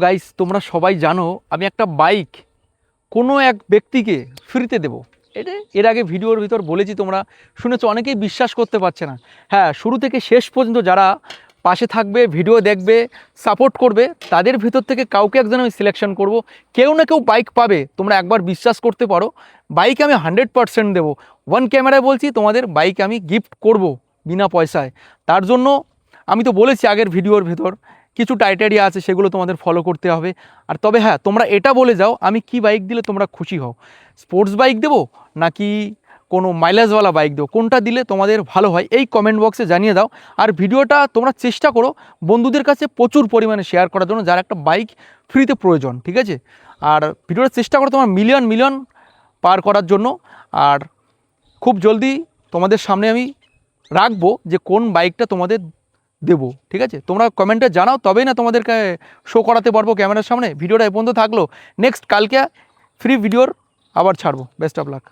Guys, তোমরা সবাই জানো আমি একটা বাইক কোনো এক ব্যক্তিকে ফ্রিতে দেবো। এটা এর আগে ভিডিওর ভিতর বলেছি, তোমরা শুনেছো, অনেকেই বিশ্বাস করতে পারছে না। হ্যাঁ, শুরু থেকে শেষ পর্যন্ত যারা পাশে থাকবে, ভিডিও দেখবে, সাপোর্ট করবে, তাদের ভিতর থেকে কাউকে একজন আমি সিলেকশন করব। কেউ না কেউ বাইক পাবে, তোমরা একবার বিশ্বাস করতে পারো। বাইক আমি 100% দেবো। ওয়ান ক্যামেরায় বলছি, তোমাদের বাইক আমি গিফট করব বিনা পয়সায়। তার জন্য আমি তো বলেছি আগের ভিডিওর ভেতর কিছু ক্রাইটেরিয়া আছে, সেগুলো তোমাদের ফলো করতে হবে। আর তবে হ্যাঁ, তোমরা এটা বলে যাও আমি কি বাইক দিলে তোমরা খুশি হও। স্পোর্টস বাইক দেবো নাকি কোনো মাইলেজওয়ালা বাইক দেবো, কোনটা দিলে তোমাদের ভালো হয় এই কমেন্ট বক্সে জানিয়ে দাও। আর ভিডিওটা তোমরা চেষ্টা করো বন্ধুদের কাছে প্রচুর পরিমাণে শেয়ার করার জন্য, যারা একটা বাইক ফ্রিতে প্রয়োজন, ঠিক আছে। আর ভিডিওটা চেষ্টা করো তোমার মিলিয়ন মিলিয়ন পার করার জন্য। আর খুব জলদি তোমাদের সামনে আমি রাখবো যে কোন বাইকটা তোমাদের দেবো, ঠিক আছে। তোমরা কমেন্টে জানাও, তবেই না তোমাদেরকে শো করাতে পারবো ক্যামেরার সামনে। ভিডিওটা এ পর্যন্ত থাকলো, নেক্সট কালকে ফ্রি ভিডিওর আবার ছাড়বো। Best of luck.